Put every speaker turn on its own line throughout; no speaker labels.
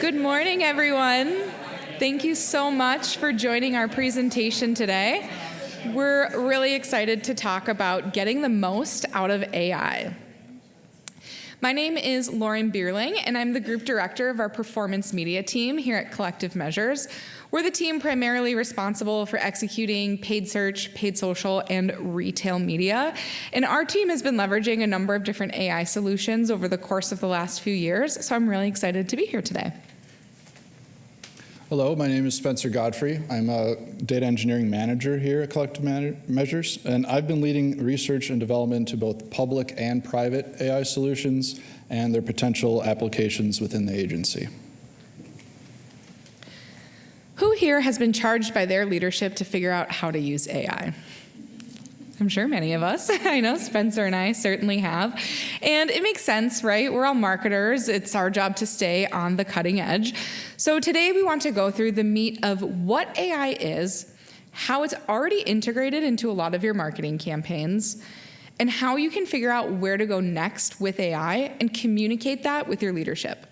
Good morning, everyone. Thank you so much for joining our presentation today. We're really excited to talk about getting the most out of AI. My name is Lauren Bierling, and I'm the Group Director of our Performance Media team here at Collective Measures. We're the team primarily responsible for executing paid search, paid social, and retail media. And our team has been leveraging a number of different AI solutions over the course of the last few years, so I'm really excited to be here today.
Hello, my name is Spencer Godfrey. I'm a data engineering manager here at Collective Measures, and I've been leading research and development to both public and private AI solutions and their potential applications within the agency.
Who here has been charged by their leadership to figure out how to use AI? I'm sure many of us. I know Spencer and I certainly have. And it makes sense, right? We're all marketers. It's our job to stay on the cutting edge. So today we want to go through the meat of what AI is, how it's already integrated into a lot of your marketing campaigns, and how you can figure out where to go next with AI and communicate that with your leadership.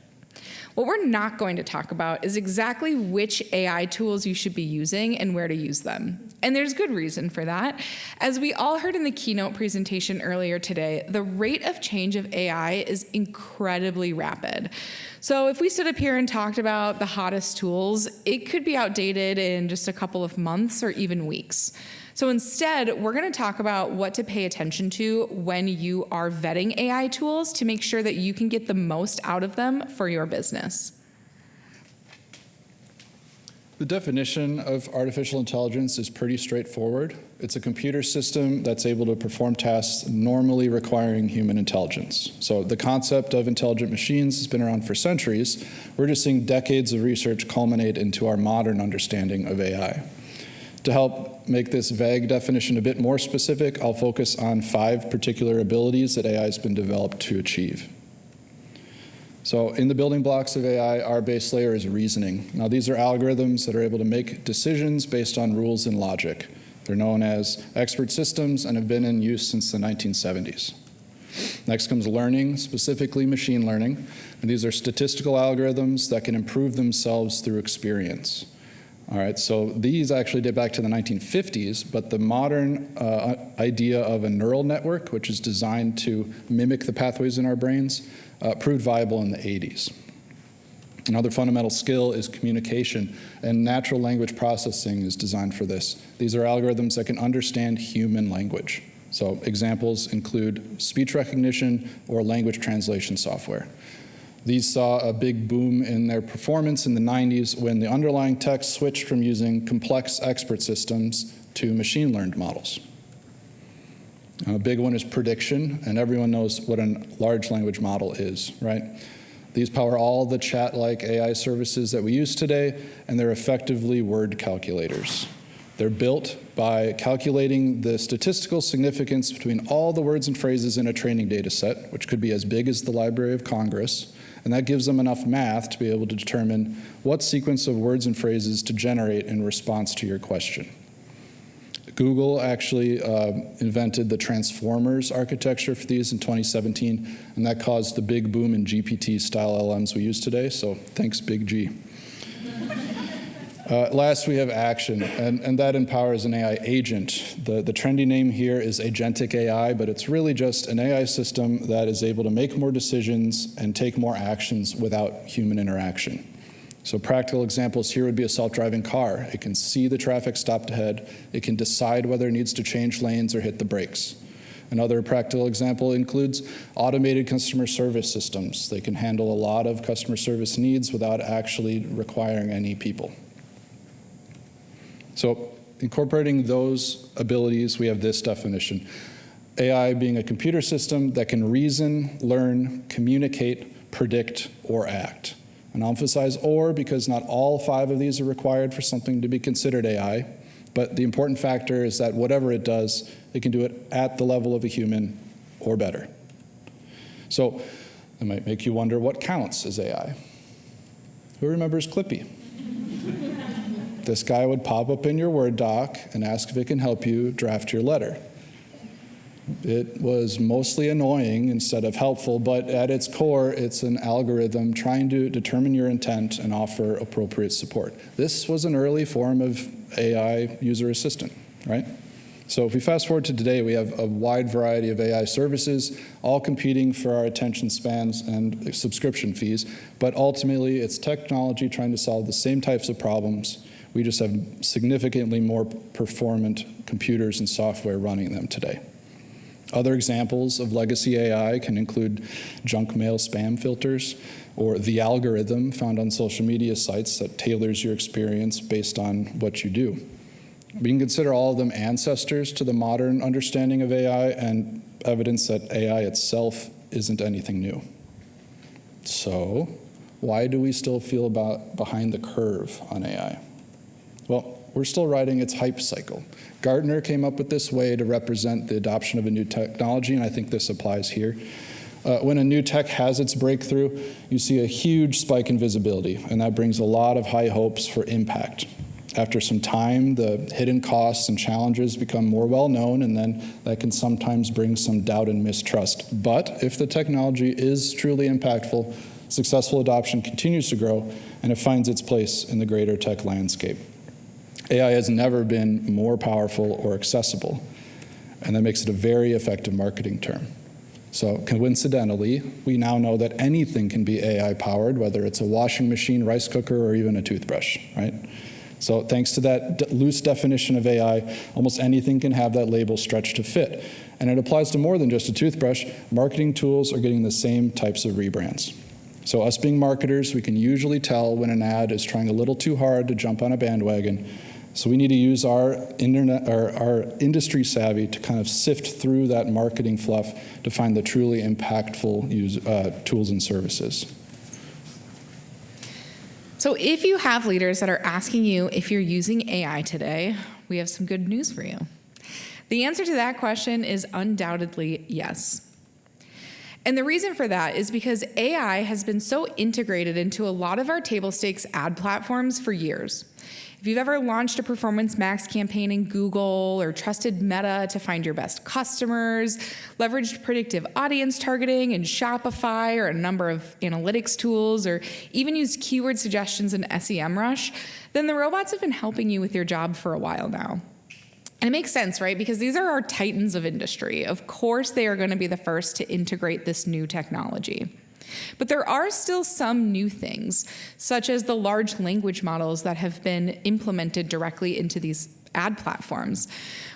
What we're not going to talk about is exactly which AI tools you should be using and where to use them. And there's good reason for that. As we all heard in the keynote presentation earlier today, the rate of change of AI is incredibly rapid. So if we stood up here and talked about the hottest tools, it could be outdated in just a couple of months or even weeks. So instead, we're going to talk about what to pay attention to when you are vetting AI tools to make sure that you can get the most out of them for your business.
The definition of artificial intelligence is pretty straightforward. It's a computer system that's able to perform tasks normally requiring human intelligence. So the concept of intelligent machines has been around for centuries. We're just seeing decades of research culminate into our modern understanding of AI. To help make this vague definition a bit more specific, I'll focus on 5 particular abilities that AI has been developed to achieve. So in the building blocks of AI, our base layer is reasoning. Now these are algorithms that are able to make decisions based on rules and logic. They're known as expert systems and have been in use since the 1970s. Next comes learning, specifically machine learning. And these are statistical algorithms that can improve themselves through experience. All right, so these actually date back to the 1950s, but the modern idea of a neural network, which is designed to mimic the pathways in our brains, proved viable in the 80s. Another fundamental skill is communication, and natural language processing is designed for this. These are algorithms that can understand human language. So examples include speech recognition or language translation software. These saw a big boom in their performance in the 90s when the underlying tech switched from using complex expert systems to machine-learned models. A big one is prediction, and everyone knows what a large language model is, right? These power all the chat-like AI services that we use today, and they're effectively word calculators. They're built by calculating the statistical significance between all the words and phrases in a training data set, which could be as big as the Library of Congress, and that gives them enough math to be able to determine what sequence of words and phrases to generate in response to your question. Google actually invented the Transformers architecture for these in 2017, and that caused the big boom in GPT-style LLMs we use today, so thanks, Big G. Last, we have action, and that empowers an AI agent. The trendy name here is agentic AI, but it's really just an AI system that is able to make more decisions and take more actions without human interaction. So practical examples here would be a self-driving car. It can see the traffic stopped ahead. It can decide whether it needs to change lanes or hit the brakes. Another practical example includes automated customer service systems. They can handle a lot of customer service needs without actually requiring any people. So incorporating those abilities, we have this definition. AI being a computer system that can reason, learn, communicate, predict, or act. And I'll emphasize or because not all 5 of these are required for something to be considered AI, but the important factor is that whatever it does, it can do it at the level of a human or better. So it might make you wonder what counts as AI. Who remembers Clippy? This guy would pop up in your Word doc and ask if it can help you draft your letter. It was mostly annoying instead of helpful, but at its core, it's an algorithm trying to determine your intent and offer appropriate support. This was an early form of AI user assistant, right? So if we fast forward to today, we have a wide variety of AI services, all competing for our attention spans and subscription fees, but ultimately it's technology trying to solve the same types of problems. We just have significantly more performant computers and software running them today. Other examples of legacy AI can include junk mail spam filters, or the algorithm found on social media sites that tailors your experience based on what you do. We can consider all of them ancestors to the modern understanding of AI and evidence that AI itself isn't anything new. So, why do we still feel behind the curve on AI? Well, we're still riding its hype cycle. Gartner came up with this way to represent the adoption of a new technology, and I think this applies here. When a new tech has its breakthrough, you see a huge spike in visibility, and that brings a lot of high hopes for impact. After some time, the hidden costs and challenges become more well-known, and then that can sometimes bring some doubt and mistrust. But if the technology is truly impactful, successful adoption continues to grow, and it finds its place in the greater tech landscape. AI has never been more powerful or accessible, and that makes it a very effective marketing term. So coincidentally, we now know that anything can be AI-powered, whether it's a washing machine, rice cooker, or even a toothbrush, right? So thanks to that loose definition of AI, almost anything can have that label stretched to fit. And it applies to more than just a toothbrush. Marketing tools are getting the same types of rebrands. So us being marketers, we can usually tell when an ad is trying a little too hard to jump on a bandwagon. So we need to use our industry savvy to kind of sift through that marketing fluff to find the truly impactful tools and services.
So if you have leaders that are asking you if you're using AI today, we have some good news for you. The answer to that question is undoubtedly yes. And the reason for that is because AI has been so integrated into a lot of our table stakes ad platforms for years. If you've ever launched a Performance Max campaign in Google or trusted Meta to find your best customers, leveraged predictive audience targeting in Shopify or a number of analytics tools, or even used keyword suggestions in SEMrush, then the robots have been helping you with your job for a while now. And it makes sense, right? Because these are our titans of industry. Of course, they are going to be the first to integrate this new technology. But there are still some new things, such as the large language models that have been implemented directly into these ad platforms,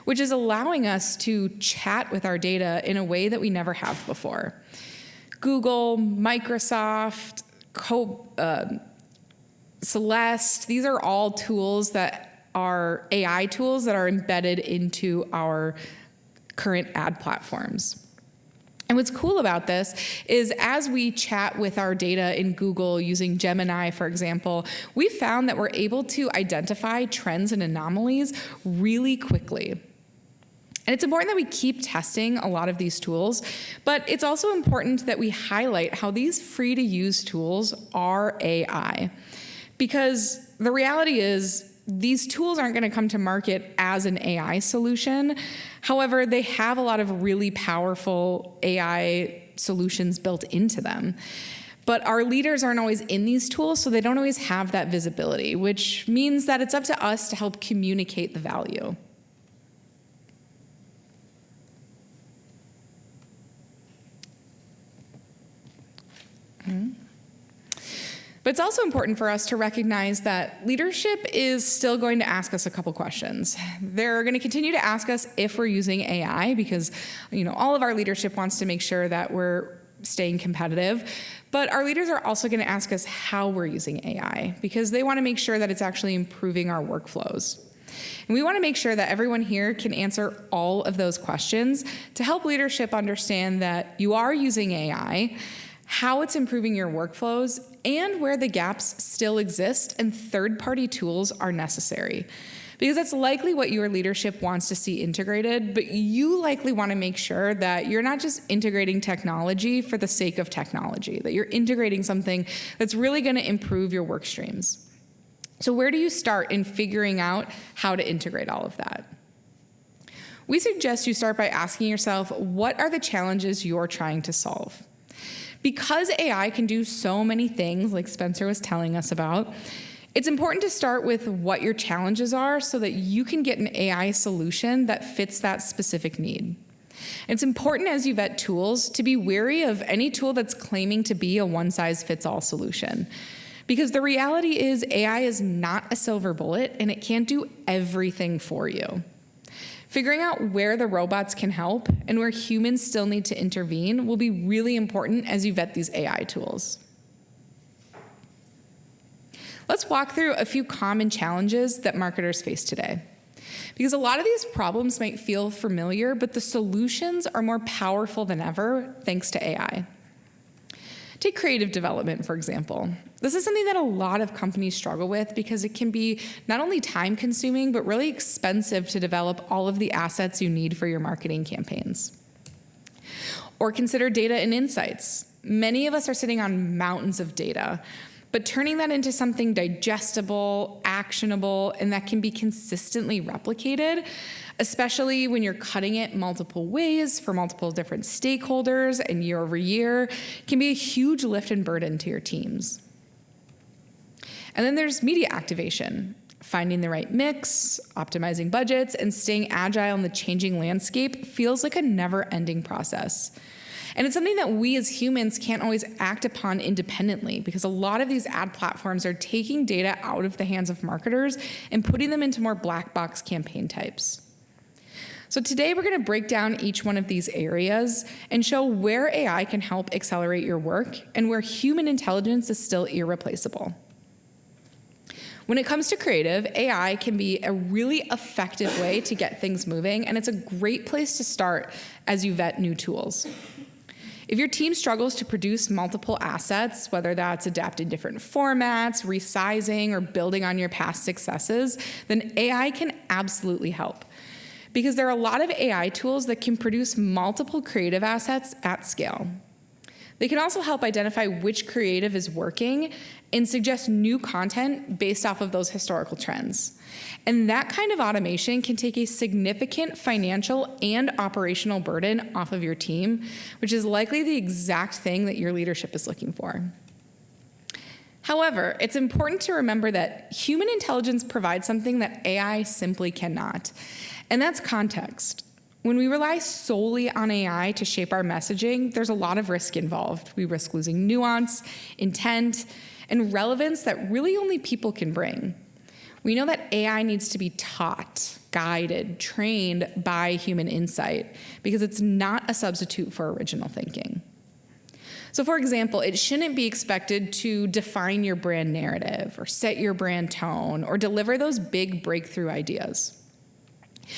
which is allowing us to chat with our data in a way that we never have before. Google, Microsoft, Celeste, these are all tools that are AI tools that are embedded into our current ad platforms. And what's cool about this is as we chat with our data in Google using Gemini, for example, we found that we're able to identify trends and anomalies really quickly. And it's important that we keep testing a lot of these tools, but it's also important that we highlight how these free-to-use tools are AI. Because the reality is, these tools aren't going to come to market as an AI solution. However, they have a lot of really powerful AI solutions built into them. But our leaders aren't always in these tools, so they don't always have that visibility, which means that it's up to us to help communicate the value. But it's also important for us to recognize that leadership is still going to ask us a couple questions. They're going to continue to ask us if we're using AI because, all of our leadership wants to make sure that we're staying competitive. But our leaders are also going to ask us how we're using AI because they want to make sure that it's actually improving our workflows. And we want to make sure that everyone here can answer all of those questions to help leadership understand that you are using AI, how it's improving your workflows, and where the gaps still exist and third-party tools are necessary. Because that's likely what your leadership wants to see integrated, but you likely want to make sure that you're not just integrating technology for the sake of technology, that you're integrating something that's really going to improve your work streams. So where do you start in figuring out how to integrate all of that? we suggest you start by asking yourself, what are the challenges you're trying to solve? Because AI can do so many things, like Spencer was telling us about, it's important to start with what your challenges are so that you can get an AI solution that fits that specific need. It's important as you vet tools to be wary of any tool that's claiming to be a one-size-fits-all solution. Because the reality is AI is not a silver bullet and it can't do everything for you. Figuring out where the robots can help and where humans still need to intervene will be really important as you vet these AI tools. Let's walk through a few common challenges that marketers face today. Because a lot of these problems might feel familiar, but the solutions are more powerful than ever thanks to AI. Take creative development, for example. This is something that a lot of companies struggle with because it can be not only time-consuming, but really expensive to develop all of the assets you need for your marketing campaigns. Or consider data and insights. Many of us are sitting on mountains of data, but turning that into something digestible, actionable, and that can be consistently replicated, especially when you're cutting it multiple ways for multiple different stakeholders and year over year, can be a huge lift and burden to your teams. And then there's media activation. Finding the right mix, optimizing budgets, and staying agile in the changing landscape feels like a never-ending process. And it's something that we as humans can't always act upon independently because a lot of these ad platforms are taking data out of the hands of marketers and putting them into more black box campaign types. So today we're going to break down each one of these areas and show where AI can help accelerate your work and where human intelligence is still irreplaceable. When it comes to creative, AI can be a really effective way to get things moving, and it's a great place to start as you vet new tools. If your team struggles to produce multiple assets, whether that's adapting different formats, resizing, or building on your past successes, then AI can absolutely help. Because there are a lot of AI tools that can produce multiple creative assets at scale. They can also help identify which creative is working and suggest new content based off of those historical trends. And that kind of automation can take a significant financial and operational burden off of your team, which is likely the exact thing that your leadership is looking for. However, it's important to remember that human intelligence provides something that AI simply cannot, and that's context. When we rely solely on AI to shape our messaging, there's a lot of risk involved. We risk losing nuance, intent, and relevance that really only people can bring. We know that AI needs to be taught, guided, trained by human insight because it's not a substitute for original thinking. So for example, it shouldn't be expected to define your brand narrative or set your brand tone or deliver those big breakthrough ideas.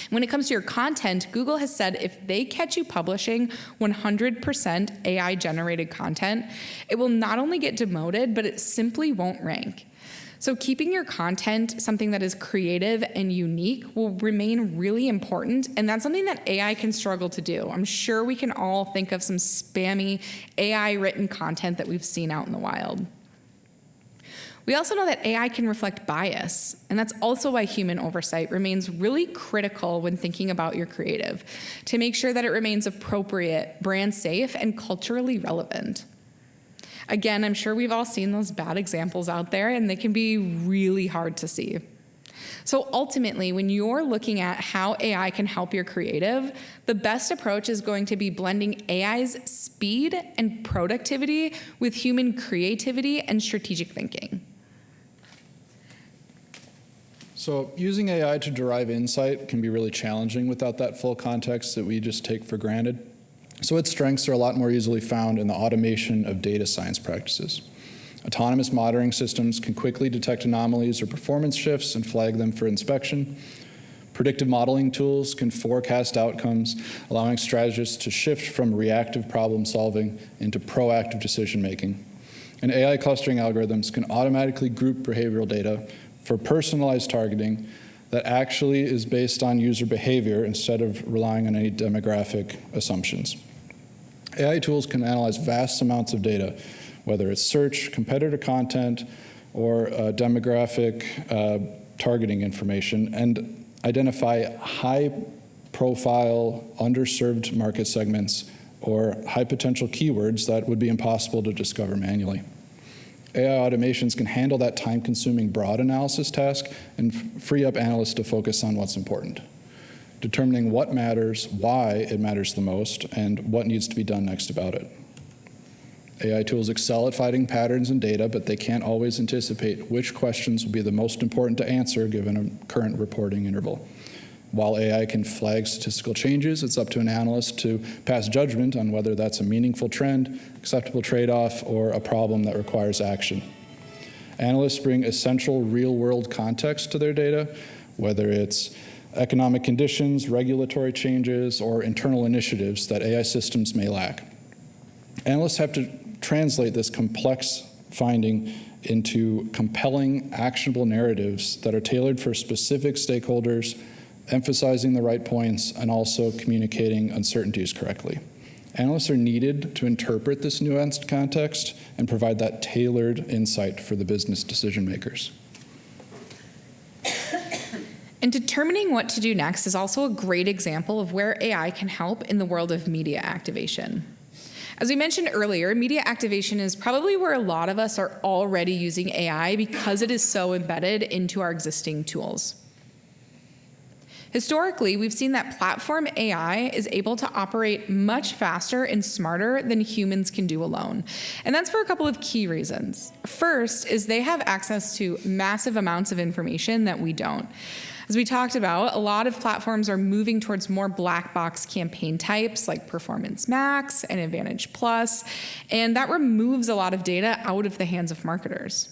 When it comes to your content, Google has said if they catch you publishing 100% AI-generated content, it will not only get demoted, but it simply won't rank. So keeping your content something that is creative and unique will remain really important, and that's something that AI can struggle to do. I'm sure we can all think of some spammy AI-written content that we've seen out in the wild. We also know that AI can reflect bias, and that's also why human oversight remains really critical when thinking about your creative, to make sure that it remains appropriate, brand safe, and culturally relevant. Again, I'm sure we've all seen those bad examples out there, and they can be really hard to see. So ultimately, when you're looking at how AI can help your creative, the best approach is going to be blending AI's speed and productivity with human creativity and strategic thinking.
So using AI to derive insight can be really challenging without that full context that we just take for granted. So its strengths are a lot more easily found in the automation of data science practices. Autonomous monitoring systems can quickly detect anomalies or performance shifts and flag them for inspection. Predictive modeling tools can forecast outcomes, allowing strategists to shift from reactive problem solving into proactive decision making. And AI clustering algorithms can automatically group behavioral data for personalized targeting that actually is based on user behavior instead of relying on any demographic assumptions. AI tools can analyze vast amounts of data, whether it's search, competitor content, or demographic targeting information, and identify high profile underserved market segments, or high potential keywords that would be impossible to discover manually. AI automations can handle that time-consuming broad analysis task and free up analysts to focus on what's important, determining what matters, why it matters the most, and what needs to be done next about it. AI tools excel at finding patterns in data, but they can't always anticipate which questions will be the most important to answer given a current reporting interval. While AI can flag statistical changes, it's up to an analyst to pass judgment on whether that's a meaningful trend, acceptable trade-off, or a problem that requires action. Analysts bring essential real-world context to their data, whether it's economic conditions, regulatory changes, or internal initiatives that AI systems may lack. Analysts have to translate this complex finding into compelling, actionable narratives that are tailored for specific stakeholders, emphasizing the right points, and also communicating uncertainties correctly. Analysts are needed to interpret this nuanced context and provide that tailored insight for the business decision makers.
And determining what to do next is also a great example of where AI can help in the world of media activation. As we mentioned earlier, media activation is probably where a lot of us are already using AI because it is so embedded into our existing tools. Historically, we've seen that platform AI is able to operate much faster and smarter than humans can do alone. And that's for a couple of key reasons. First is they have access to massive amounts of information that we don't. As we talked about, a lot of platforms are moving towards more black box campaign types like Performance Max and Advantage Plus, and that removes a lot of data out of the hands of marketers.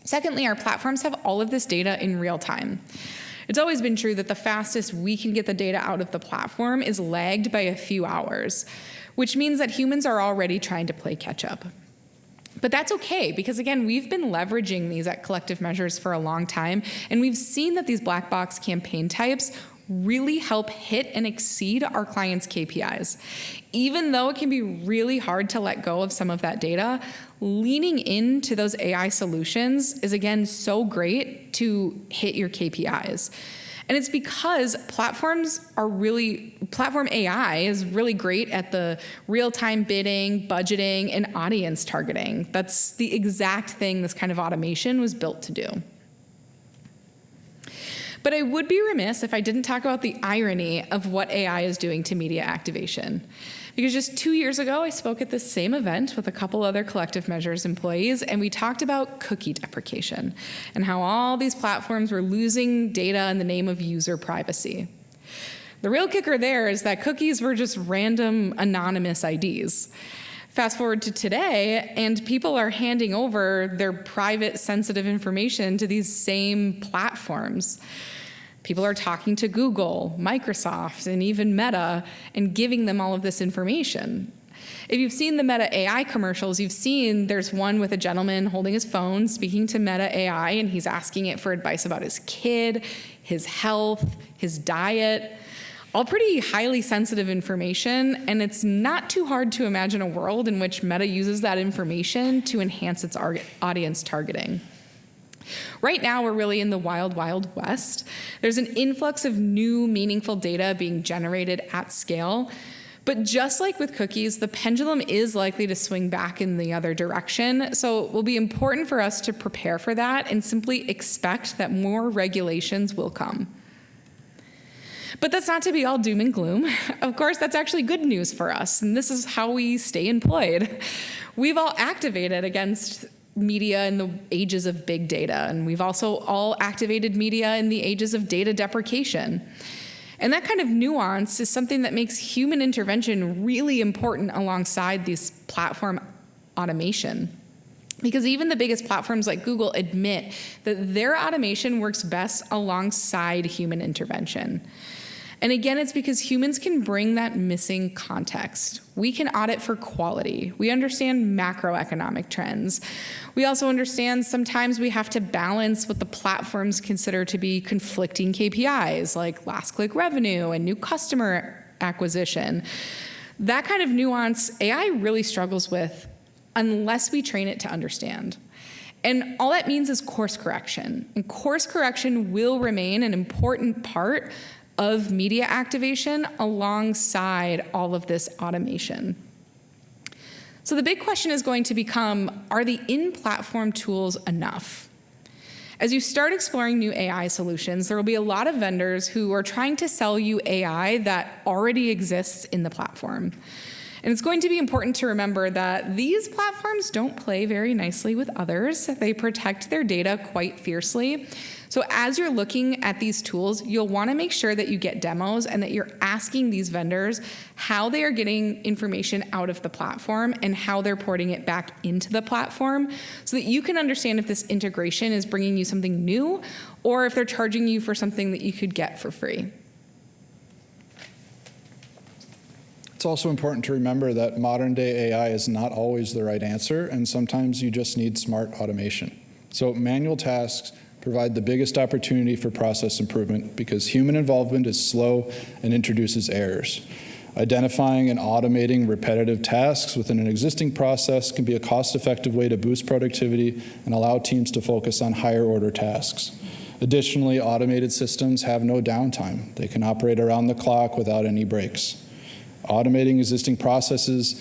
Secondly, our platforms have all of this data in real time. It's always been true that the fastest we can get the data out of the platform is lagged by a few hours, which means that humans are already trying to play catch up. But that's okay, because again, we've been leveraging these at Collective Measures for a long time, and we've seen that these black box campaign types really help hit and exceed our clients' KPIs. Even though it can be really hard to let go of some of that data, leaning into those AI solutions is, again, so great to hit your KPIs. And it's because platform AI is really great at the real-time bidding, budgeting, and audience targeting. That's the exact thing this kind of automation was built to do. But I would be remiss if I didn't talk about the irony of what AI is doing to media activation. Because just 2 years ago, I spoke at this same event with a couple other Collective Measures employees, and we talked about cookie deprecation and how all these platforms were losing data in the name of user privacy. The real kicker there is that cookies were just random anonymous IDs. Fast forward to today, and people are handing over their private, sensitive information to these same platforms. People are talking to Google, Microsoft, and even Meta and giving them all of this information. If you've seen the Meta AI commercials, you've seen there's one with a gentleman holding his phone, speaking to Meta AI, and he's asking it for advice about his kid, his health, his diet. All pretty highly sensitive information, and it's not too hard to imagine a world in which Meta uses that information to enhance its audience targeting. Right now, we're really in the wild, wild west. There's an influx of new, meaningful data being generated at scale. But just like with cookies, the pendulum is likely to swing back in the other direction. So it will be important for us to prepare for that and simply expect that more regulations will come. But that's not to be all doom and gloom. Of course, that's actually good news for us, and this is how we stay employed. We've all activated against media in the ages of big data, and we've also all activated media in the ages of data deprecation. And that kind of nuance is something that makes human intervention really important alongside these platform automation. Because even the biggest platforms like Google admit that their automation works best alongside human intervention. And again, it's because humans can bring that missing context. We can audit for quality. We understand macroeconomic trends. We also understand sometimes we have to balance what the platforms consider to be conflicting KPIs, like last click revenue and new customer acquisition. That kind of nuance AI really struggles with unless we train it to understand. And all that means is course correction. And course correction will remain an important part of media activation alongside all of this automation. So the big question is going to become, are the in-platform tools enough? As you start exploring new AI solutions, there will be a lot of vendors who are trying to sell you AI that already exists in the platform. And it's going to be important to remember that these platforms don't play very nicely with others. They protect their data quite fiercely. So as you're looking at these tools, you'll want to make sure that you get demos and that you're asking these vendors how they are getting information out of the platform and how they're porting it back into the platform so that you can understand if this integration is bringing you something new or if they're charging you for something that you could get for free.
It's also important to remember that modern-day AI is not always the right answer, and sometimes you just need smart automation. So manual tasks provide the biggest opportunity for process improvement because human involvement is slow and introduces errors. Identifying and automating repetitive tasks within an existing process can be a cost-effective way to boost productivity and allow teams to focus on higher-order tasks. Additionally, automated systems have no downtime. They can operate around the clock without any breaks. Automating existing processes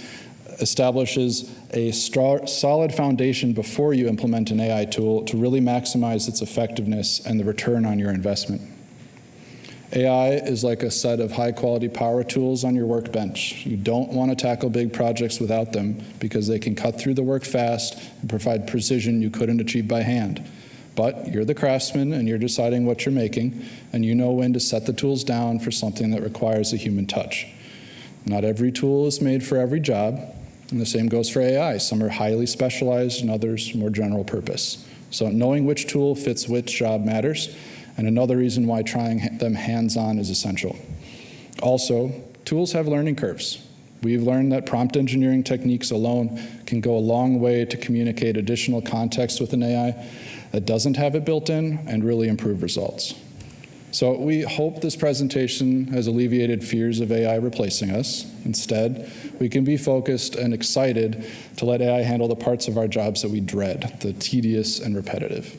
establishes a solid foundation before you implement an AI tool to really maximize its effectiveness and the return on your investment. AI is like a set of high-quality power tools on your workbench. You don't want to tackle big projects without them because they can cut through the work fast and provide precision you couldn't achieve by hand. But you're the craftsman and you're deciding what you're making, and you know when to set the tools down for something that requires a human touch. Not every tool is made for every job, and the same goes for AI. Some are highly specialized and others more general purpose. So knowing which tool fits which job matters, and another reason why trying them hands-on is essential. Also, tools have learning curves. We've learned that prompt engineering techniques alone can go a long way to communicate additional context with an AI that doesn't have it built in and really improve results. So we hope this presentation has alleviated fears of AI replacing us. Instead, we can be focused and excited to let AI handle the parts of our jobs that we dread, the tedious and repetitive.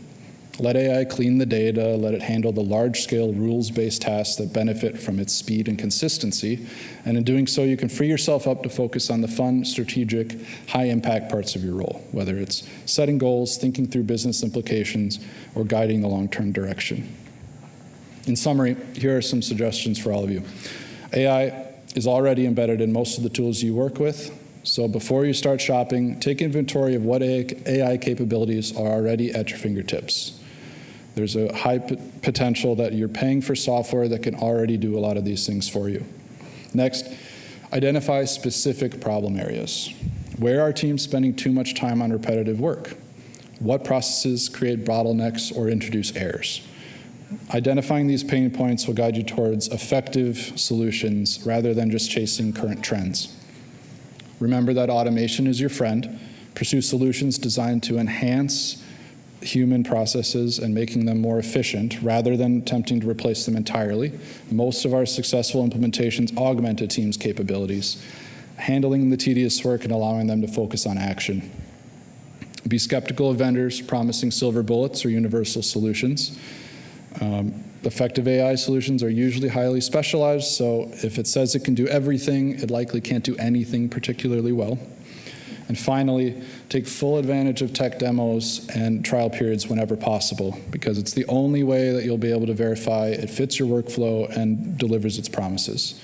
Let AI clean the data, let it handle the large-scale rules-based tasks that benefit from its speed and consistency, and in doing so, you can free yourself up to focus on the fun, strategic, high-impact parts of your role, whether it's setting goals, thinking through business implications, or guiding the long-term direction. In summary, here are some suggestions for all of you. AI is already embedded in most of the tools you work with, so before you start shopping, take inventory of what AI capabilities are already at your fingertips. There's a high potential that you're paying for software that can already do a lot of these things for you. Next, identify specific problem areas. Where are teams spending too much time on repetitive work? What processes create bottlenecks or introduce errors? Identifying these pain points will guide you towards effective solutions rather than just chasing current trends. Remember that automation is your friend. Pursue solutions designed to enhance human processes and making them more efficient rather than attempting to replace them entirely. Most of our successful implementations augment a team's capabilities, handling the tedious work and allowing them to focus on action. Be skeptical of vendors promising silver bullets or universal solutions. Effective AI solutions are usually highly specialized, so if it says it can do everything, it likely can't do anything particularly well. And finally, take full advantage of tech demos and trial periods whenever possible, because it's the only way that you'll be able to verify it fits your workflow and delivers its promises.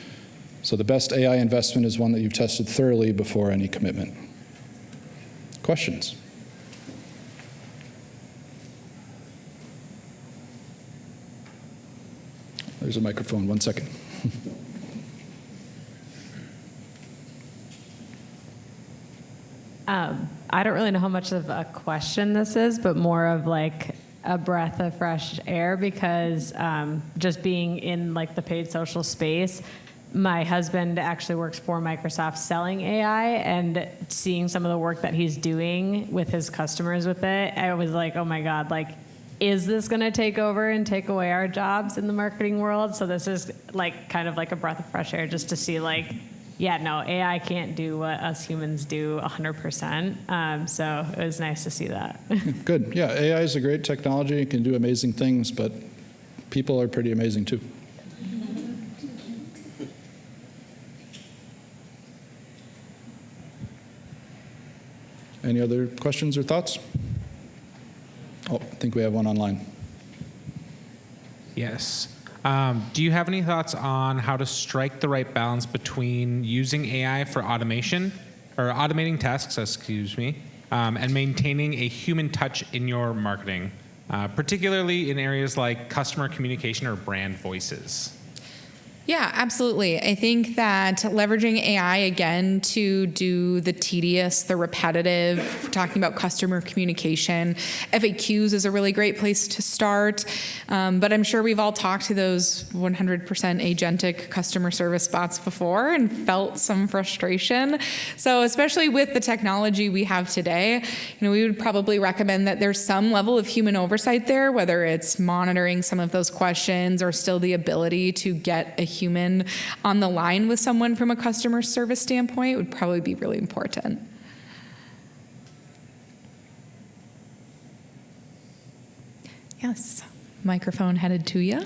So the best AI investment is one that you've tested thoroughly before any commitment. Questions? There's a microphone, 1 second.
I don't really know how much of a question this is, but more of like a breath of fresh air because just being in like the paid social space, my husband actually works for Microsoft selling AI, and seeing some of the work that he's doing with his customers with it, I was like, oh my God, like, is this going to take over and take away our jobs in the marketing world? So this is like kind of like a breath of fresh air just to see like, yeah, no, AI can't do what us humans do 100%. So it was nice to see that.
Good. Yeah, AI is a great technology. It can do amazing things, but people are pretty amazing too. Any other questions or thoughts? Oh, I think we have one online.
Yes. Do you have any thoughts on how to strike the right balance between using AI for automation, or automating tasks, and maintaining a human touch in your marketing, particularly in areas like customer communication or brand voices?
Yeah, absolutely. I think that leveraging AI again to do the tedious, the repetitive, talking about customer communication, FAQs is a really great place to start. But I'm sure we've all talked to those 100% agentic customer service bots before and felt some frustration. So especially with the technology we have today, we would probably recommend that there's some level of human oversight there, whether it's monitoring some of those questions or still the ability to get a human on the line with someone from a customer service standpoint would probably be really important. Yes, microphone headed to you.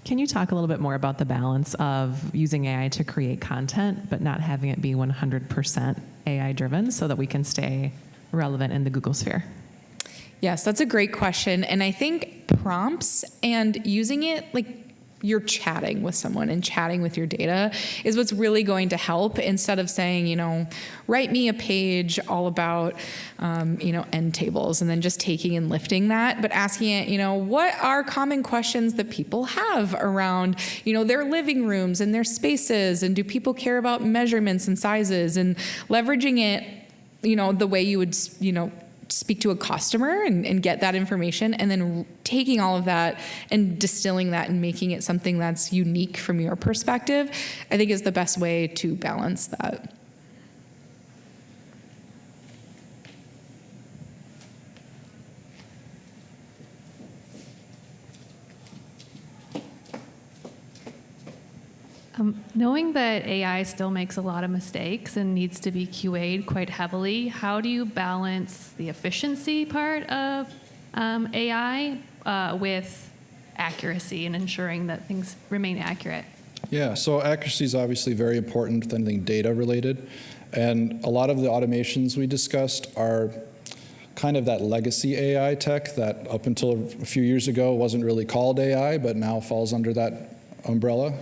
Can you talk a little bit more about the balance of using AI to create content, but not having it be 100% AI driven so that we can stay relevant in the Google sphere?
Yes, that's a great question. And I think prompts and using it like you're chatting with someone and chatting with your data is what's really going to help, instead of saying, write me a page all about, end tables, and then just taking and lifting that, but asking it, what are common questions that people have around, their living rooms and their spaces, and do people care about measurements and sizes, and leveraging it, the way you would, speak to a customer and get that information, and then taking all of that and distilling that and making it something that's unique from your perspective, I think is the best way to balance that.
Knowing that AI still makes a lot of mistakes and needs to be QA'd quite heavily, how do you balance the efficiency part of AI with accuracy and ensuring that things remain accurate?
Yeah, so accuracy is obviously very important with anything data related. And a lot of the automations we discussed are kind of that legacy AI tech that up until a few years ago wasn't really called AI, but now falls under that umbrella.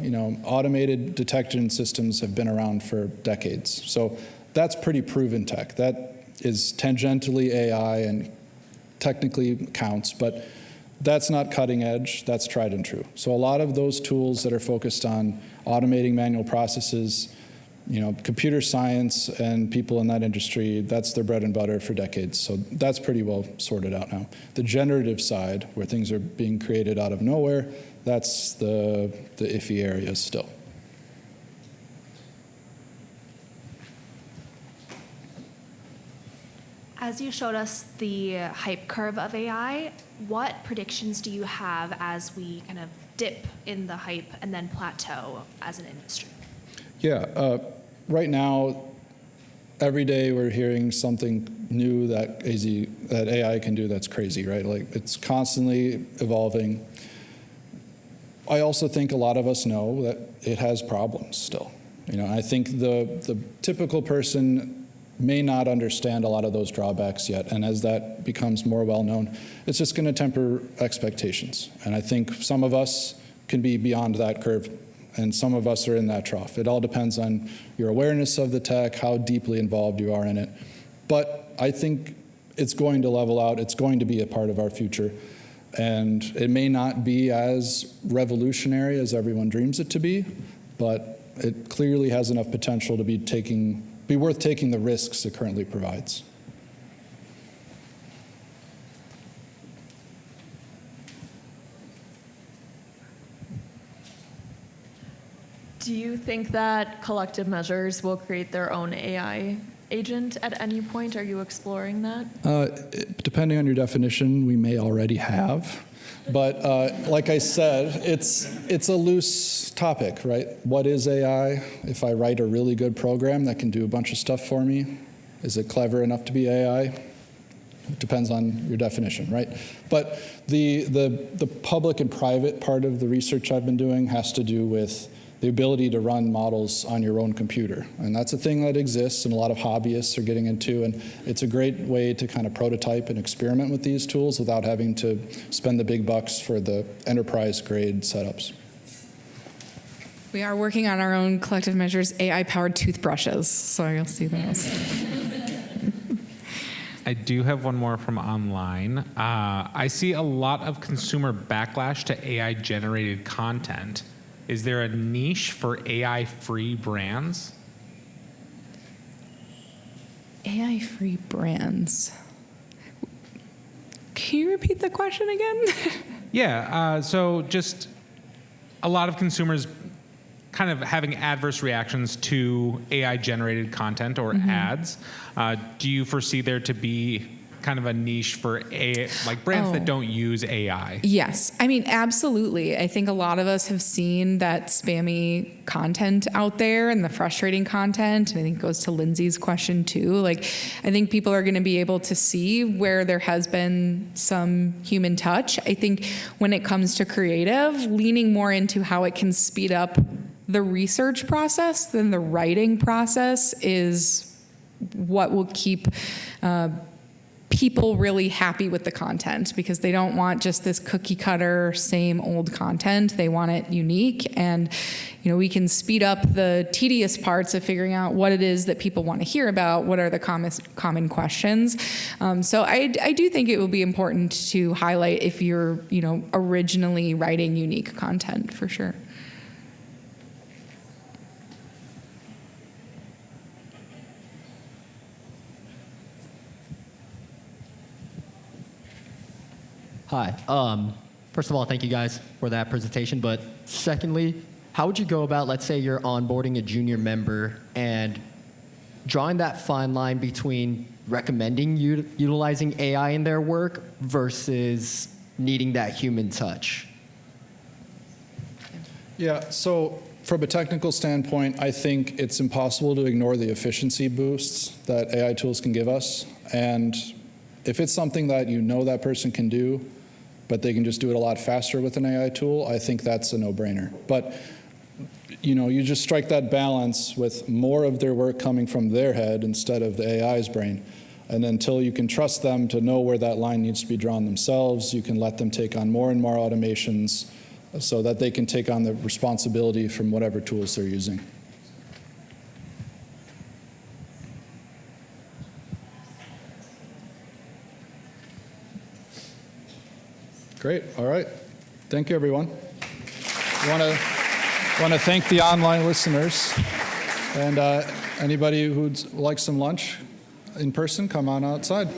Automated detection systems have been around for decades. So that's pretty proven tech. That is tangentially AI and technically counts, but that's not cutting edge. That's tried and true. So a lot of those tools that are focused on automating manual processes, computer science and people in that industry, that's their bread and butter for decades. So that's pretty well sorted out now. The generative side, where things are being created out of nowhere, that's the iffy area still.
As you showed us the hype curve of AI, what predictions do you have as we kind of dip in the hype and then plateau as an industry?
Yeah, right now, every day we're hearing something new that AI can do that's crazy, right? Like, it's constantly evolving. I also think a lot of us know that it has problems still. I think the typical person may not understand a lot of those drawbacks yet, and as that becomes more well-known, it's just going to temper expectations. And I think some of us can be beyond that curve, and some of us are in that trough. It all depends on your awareness of the tech, how deeply involved you are in it. But I think it's going to level out. It's going to be a part of our future. And it may not be as revolutionary as everyone dreams it to be, but it clearly has enough potential to be worth taking the risks it currently provides.
Do you think that collective measures will create their own AI agent at any point? Are you exploring that?
Depending on your definition, we may already have. But like I said, it's a loose topic, right? What is AI? If I write a really good program that can do a bunch of stuff for me, is it clever enough to be AI? It depends on your definition, right? But the public and private part of the research I've been doing has to do with the ability to run models on your own computer. And that's a thing that exists and a lot of hobbyists are getting into, and it's a great way to kind of prototype and experiment with these tools without having to spend the big bucks for the enterprise grade setups.
We are working on our own Collective Measures AI-powered toothbrushes, so you'll see those.
I do have one more from online. I see a lot of consumer backlash to AI-generated content. Is there a niche for AI-free brands?
AI-free brands. Can you repeat the question again?
Yeah, so just a lot of consumers kind of having adverse reactions to AI-generated content or ads. Do you foresee there to be kind of a niche for brands that don't use AI?
Yes. I mean, absolutely. I think a lot of us have seen that spammy content out there and the frustrating content. And I think it goes to Lindsay's question too. Like, I think people are going to be able to see where there has been some human touch. I think when it comes to creative, leaning more into how it can speed up the research process than the writing process is what will keep people really happy with the content, because they don't want just this cookie cutter, same old content. They want it unique. And, we can speed up the tedious parts of figuring out what it is that people want to hear about, what are the common questions. So I do think it will be important to highlight if you're, originally writing unique content, for sure.
Hi. First of all, thank you guys for that presentation. But secondly, how would you go about, let's say you're onboarding a junior member and drawing that fine line between recommending utilizing AI in their work versus needing that human touch?
Yeah, so from a technical standpoint, I think it's impossible to ignore the efficiency boosts that AI tools can give us. And if it's something that that person can do, but they can just do it a lot faster with an AI tool, I think that's a no-brainer. But you just strike that balance with more of their work coming from their head instead of the AI's brain. And until you can trust them to know where that line needs to be drawn themselves, you can let them take on more and more automations so that they can take on the responsibility from whatever tools they're using. Great. All right. Thank you, everyone. I want to thank the online listeners. And anybody who'd like some lunch in person, come on outside.